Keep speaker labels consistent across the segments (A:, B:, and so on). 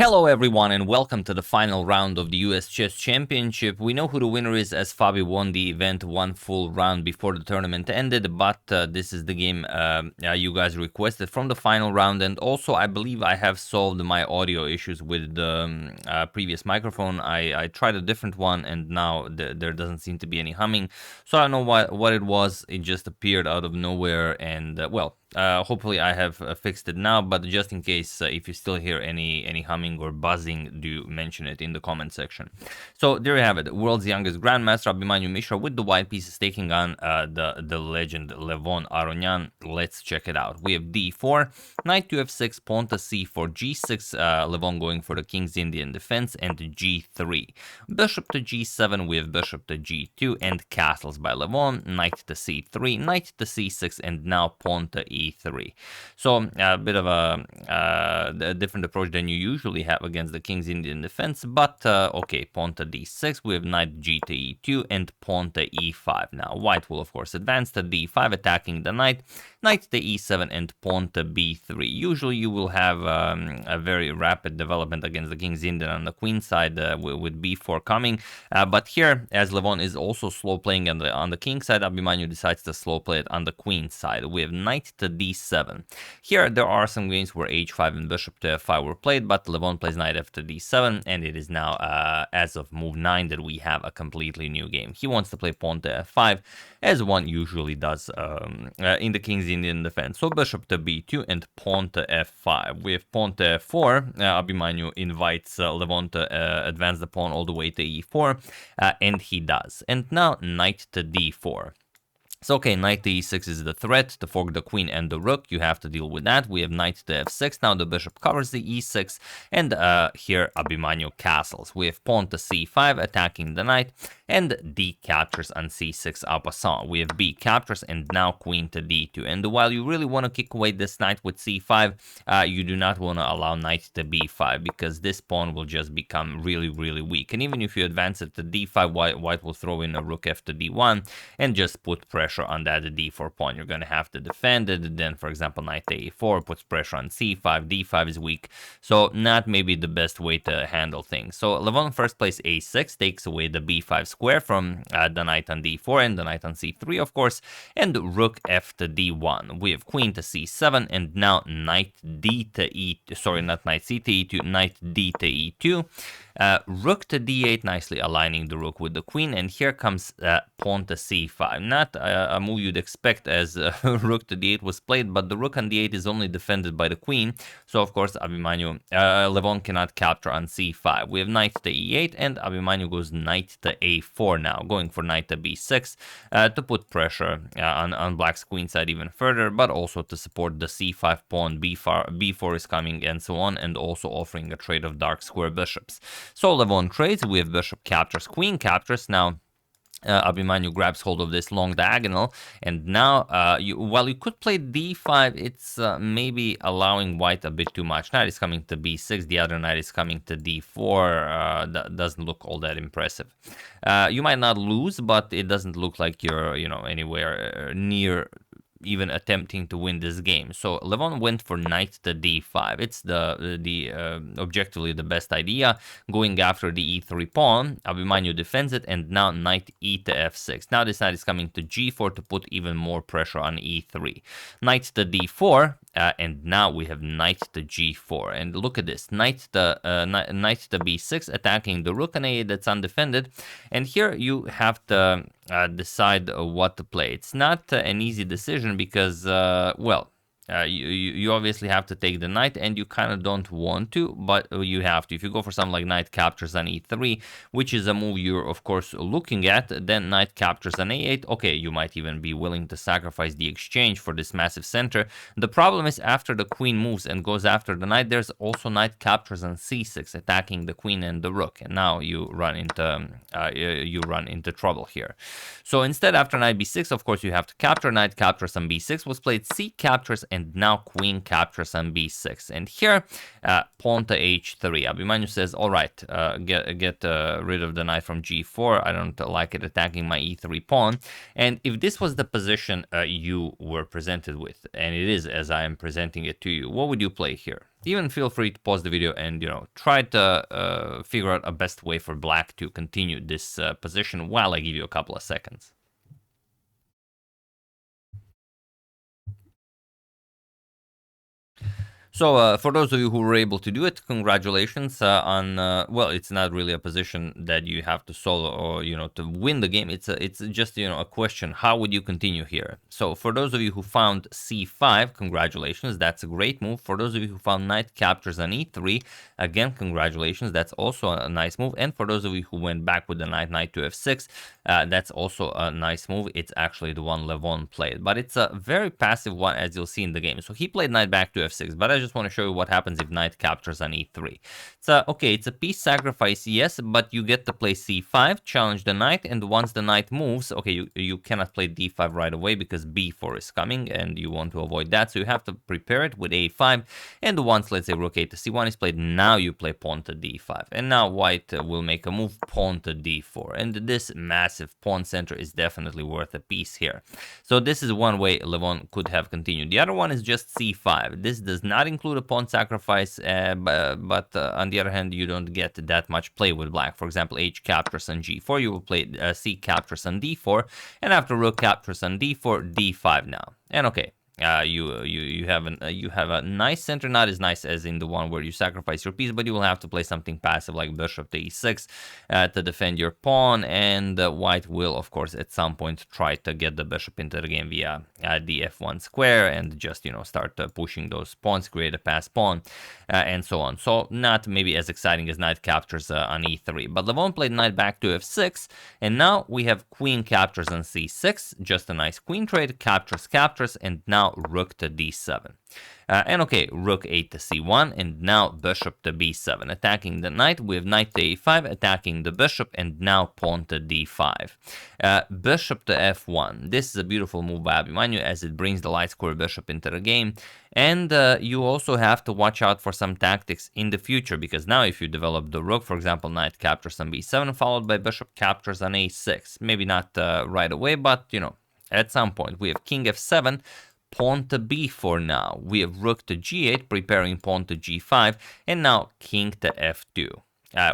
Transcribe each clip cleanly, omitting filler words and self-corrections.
A: Hello everyone and welcome to the final round of the US Chess Championship. We know who the winner is as Fabi won the event one full round before the tournament ended, but this is the game you guys requested from the final round, and also I believe I have solved my audio issues with the previous microphone. I tried a different one and now there doesn't seem to be any humming, so I don't know what it was. It just appeared out of nowhere and hopefully I have fixed it now, but just in case if you still hear any humming or buzzing, do mention it in the comment section. So there you have it, world's youngest Grandmaster Abhimanyu Mishra with the white pieces taking on the legend Levon Aronian. Let's check it out. We have d4, knight to f6, pawn to c4, g6, Levon going for the King's Indian defense, and g3. Bishop to g7, we have bishop to g2, and castles by Levon, knight to c3, knight to c6, and now pawn to e3. So a bit of a different approach than you usually have against the King's Indian defense, but okay, pawn to d6, we have knight g to e2, and pawn to e5. Now white will of course advance to d5, attacking the knight, knight to e7, and pawn to b3. Usually you will have a very rapid development against the King's Indian on the queen side with b4 coming, but here, as Levon is also slow playing on the king side, Abhimanyu decides to slow play it on the queen side. We have knight to d7. Here there are some games where h5 and bishop to f5 were played, but Levon plays knight f to d7, and it is now as of move 9 that we have a completely new game. He wants to play pawn to f5, as one usually does in the King's Indian defense. So bishop to b2 and pawn to f5. We have pawn to f4. Abhimanyu invites Levon to advance the pawn all the way to e4, and he does. And now knight to d4. So okay, knight to e6 is the threat to fork the queen and the rook. You have to deal with that. We have knight to f6. Now the bishop covers the e6, and here Abhimanyu castles. We have pawn to c5, attacking the knight, and d captures on c6 en passant. We have b captures, and now queen to d2. And while you really want to kick away this knight with c5, you do not want to allow knight to b5, because this pawn will just become really, really weak. And even if you advance it to d5, white will throw in a rook f to d1 and just put pressure on that d4 pawn. You're going to have to defend it. Then, for example, knight to a4 puts pressure on c5. d5 is weak, so not maybe the best way to handle things. So Levon first plays a6, takes away the b5 square from the knight on d4 and the knight on c3, of course, and rook f to d1. We have queen to c7, and now knight d to e2. Sorry, not knight c to e2, knight d to e2. Rook to d8, nicely aligning the rook with the queen, and here comes pawn to c5. Not a move you'd expect, as rook to d8 was played, but the rook on d8 is only defended by the queen, so of course Levon cannot capture on c5. We have knight to e8, and Abhimanyu goes knight to a4 now, going for knight to b6 to put pressure on black's queen side even further, but also to support the c5 pawn. b4 is coming, and so on, and also offering a trade of dark square bishops. So Levon trades. We have bishop captures, queen captures. Now Abhimanyu grabs hold of this long diagonal, and now while you could play d5, it's maybe allowing white a bit too much. Knight is coming to b6, the other knight is coming to d4. That doesn't look all that impressive. You might not lose, but it doesn't look like you're anywhere near even attempting to win this game. So Levon went for knight to d5. It's the objectively the best idea, going after the e3 pawn. Abhimanyu defends it, and now knight e to f6. Now this knight is coming to g4 to put even more pressure on e3. Knight to d4, and now we have knight to g4. And look at this, knight to b6, attacking the rook on a8 that's undefended. And here you have to decide what to play. It's not an easy decision because, you obviously have to take the knight, and you kind of don't want to, but you have to. If you go for something like knight captures on e3, which is a move you're of course looking at, then knight captures on a8, okay, you might even be willing to sacrifice the exchange for this massive center. The problem is, after the queen moves and goes after the knight, there's also knight captures on c6, attacking the queen and the rook, and now you run into trouble here. So instead, after knight b6, of course you have to capture. Knight captures on b6 was played, c captures, and now queen captures on b6. And here, pawn to h3. Abhimanyu says, all right, get rid of the knight from g4. I don't like it attacking my e3 pawn. And if this was the position you were presented with, and it is as I am presenting it to you, what would you play here? even feel free to pause the video and, try to figure out a best way for black to continue this position while I give you a couple of seconds. So, for those of you who were able to do it, congratulations on. Well, it's not really a position that you have to solve or to win the game. It's just a question. How would you continue here? So, for those of you who found c5, congratulations. That's a great move. For those of you who found knight captures on e3, again, congratulations. That's also a nice move. And for those of you who went back with the knight to f6, that's also a nice move. It's actually the one Levon played, but it's a very passive one, as you'll see in the game. So he played knight back to f6, but I just want to show you what happens if knight captures on e3. So, okay, it's a piece sacrifice, yes, but you get to play c5, challenge the knight, and once the knight moves, okay, you cannot play d5 right away because b4 is coming, and you want to avoid that, so you have to prepare it with a5, and once, let's say, rook a to c1 is played, now you play pawn to d5, and now white will make a move, pawn to d4, and this massive pawn center is definitely worth a piece here. So this is one way Levon could have continued. The other one is just c5. This does not include a pawn sacrifice, but on the other hand, you don't get that much play with black. For example, h captures on g4, you will play c captures on d4, and after rook captures on d4, d5 now. And okay, you have a nice center, not as nice as in the one where you sacrifice your piece, but you will have to play something passive like bishop to e6 to defend your pawn, and white will, of course, at some point try to get the bishop into the game via the f1 square and just start pushing those pawns, create a pass pawn, and so on. So not maybe as exciting as knight captures on e3, but Levon played knight back to f6, and now we have queen captures on c6, just a nice queen trade, captures, and now rook to d7. And okay, rook 8 to c1, and now bishop to b7, attacking the knight. We have knight to a5, attacking the bishop, and now pawn to d5. Bishop to f1. This is a beautiful move by Abhimanyu as it brings the light square bishop into the game. And you also have to watch out for some tactics in the future, because now if you develop the rook, for example, knight captures on b7, followed by bishop captures on a6. Maybe not right away, but, at some point. We have king f7, pawn to b4 now. We have rook to g8, preparing pawn to g5, and now king to f2.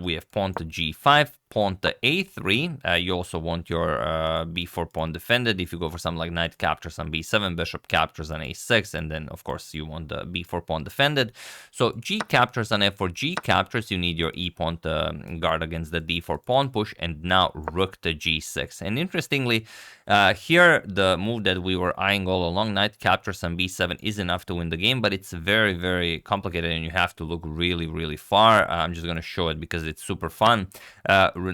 A: We have pawn to g5, pawn to a3. You also want your b4 pawn defended. If you go for something like knight captures on b7, bishop captures on a6, and then, of course, you want the b4 pawn defended. So g captures on f4, g captures, you need your e pawn to guard against the d4 pawn push, and now rook to g6. And interestingly, here, the move that we were eyeing all along, knight captures on b7, is enough to win the game, but it's very, very complicated, and you have to look really, really far. I'm just going to show it because it's super fun.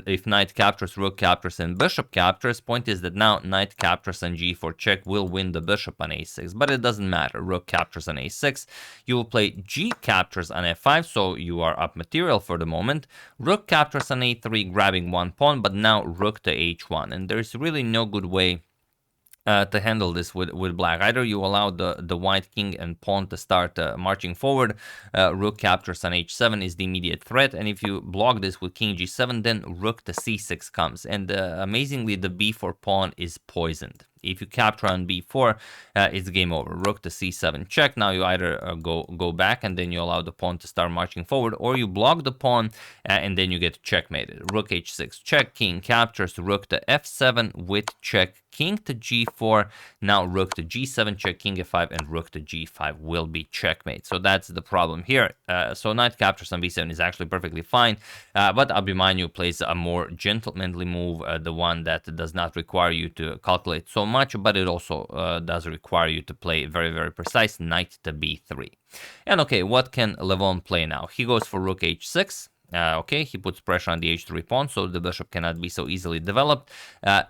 A: If knight captures, rook captures, and bishop captures, point is that now knight captures on g4 check will win the bishop on a6, but it doesn't matter. Rook captures on a6. You will play g captures on f5, so you are up material for the moment. Rook captures on a3, grabbing one pawn, but now rook to h1, and there's really no good way to handle this with black. Either you allow the white king and pawn to start marching forward, rook captures on h7 is the immediate threat, and if you block this with king g7, then rook to c6 comes, and amazingly the b4 pawn is poisoned. If you capture on b4, it's game over. Rook to c7 check. Now you either go back and then you allow the pawn to start marching forward, or you block the pawn and then you get checkmated. Rook h6 check, king captures, rook to f7 with check, king to g4, now rook to g7 check, king f5, and rook to g5 will be checkmate. So that's the problem here. So knight captures on b7 is actually perfectly fine, but Abhimanyu plays a more gentlemanly move, the one that does not require you to calculate so much, but it also does require you to play very, very precise, knight to b3. And okay, what can Levon play now? He goes for rook h6. Okay, he puts pressure on the h3 pawn, so the bishop cannot be so easily developed.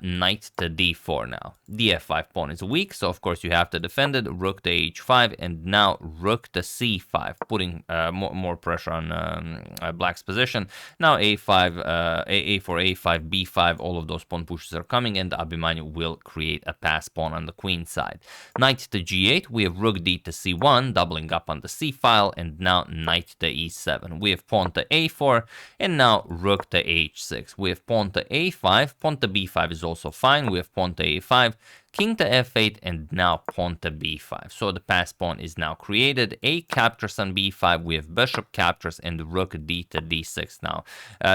A: Knight to d4 now. The f5 pawn is weak, so of course you have to defend it. Rook to h5, and now rook to c5, putting more pressure on black's position. Now a5, a4, a5, b5, all of those pawn pushes are coming, and Abhimanyu will create a pass pawn on the queen side. Knight to g8, we have rook d to c1, doubling up on the c file, and now knight to e7. We have pawn to a4, and now rook to h6. We have pawn to a5, pawn to b5 is also fine. We have pawn to a5, king to f8, and now pawn to b5. So the pass pawn is now created. A captures on b5. We have bishop captures and rook d to d6 now,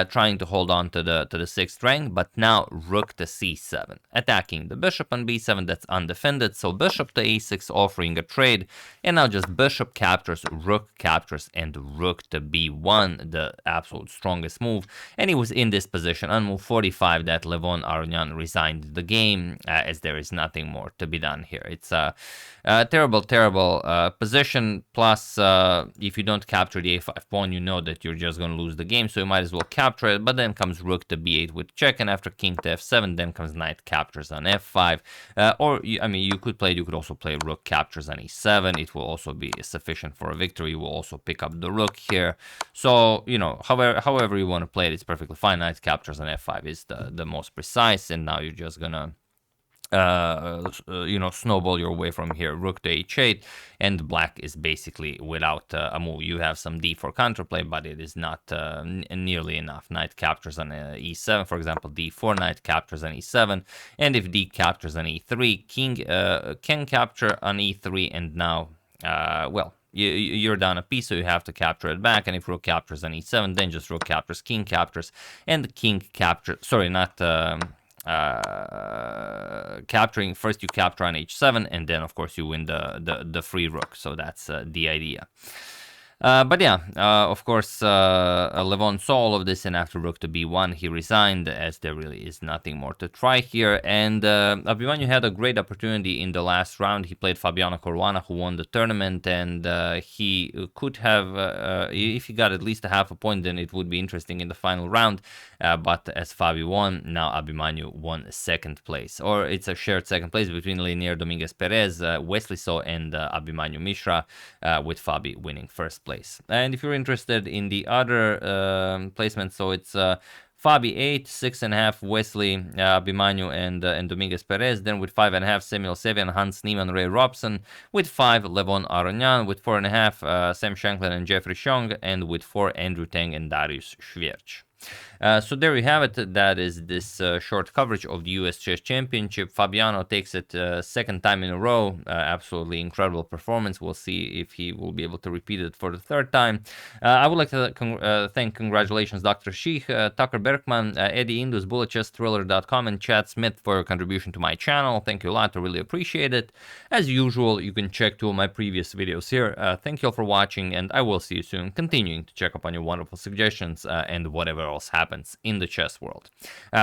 A: trying to hold on to the sixth rank. But now rook to c7, attacking the bishop on b7 that's undefended. So bishop to a6, offering a trade, and now just bishop captures, rook captures, and rook to b1, the absolute strongest move. And he was in this position on move 45 that Levon Aronian resigned the game, as there is nothing more to be done here. It's a terrible position. Plus, if you don't capture the a5 pawn, you know that you're just going to lose the game, so you might as well capture it. But then comes rook to b8 with check, and after king to f7, then comes knight captures on f5. I mean, you could also play rook captures on e7. It will also be sufficient for a victory. You will also pick up the rook here. So, you know, however you want to play it, it's perfectly fine. Knight captures on f5 is the most precise, and now you're just gonna snowball your way from here. Rook to h8, and black is basically without a move. You have some d4 counterplay, but it is not nearly enough. Knight captures on e7, for example. D4, knight captures on e7, and if d captures on e3, king can capture on e3, and now you're down a piece, so you have to capture it back. And if rook captures on e7, then just rook captures, king captures, and king captures. Sorry, not capturing. First you capture on h7, and then of course you win the free rook. So that's the idea. But yeah, of course, Levon saw all of this, and after rook to b1, he resigned, as there really is nothing more to try here. And Abhimanyu had a great opportunity in the last round. He played Fabiano Caruana, who won the tournament, and he could have, if he got at least a half a point, then it would be interesting in the final round. But as Fabi won, now Abhimanyu won second place. Or it's a shared second place between Lennart Dominguez Perez, Wesley So, and Abhimanyu Mishra, with Fabi winning first place. And if you're interested in the other placement, so it's Fabi 8, 6.5 Wesley, Abhimanyu, and Dominguez Perez. Then with 5.5 Samuel Sevian, Hans Niemann, Ray Robson. With 5 Levon Aronian. With 4.5 Sam Shanklin and Jeffrey Xiong. And with 4 Andrew Tang and Darius Schwierz. So there we have it. That is this short coverage of the US Chess Championship. Fabiano takes it second time in a row. Absolutely incredible performance. We'll see if he will be able to repeat it for the third time. I would like to thank, congratulations, Dr. Sheikh, Tucker Berkman, Eddie Indus, BulletChessThriller.com, and Chad Smith for your contribution to my channel. Thank you a lot. I really appreciate it. As usual, you can check 2 of my previous videos here. Thank you all for watching, and I will see you soon, continuing to check up on your wonderful suggestions and whatever else happens in the chess world.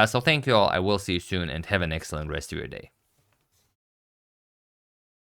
A: So thank you all. I will see you soon, and have an excellent rest of your day.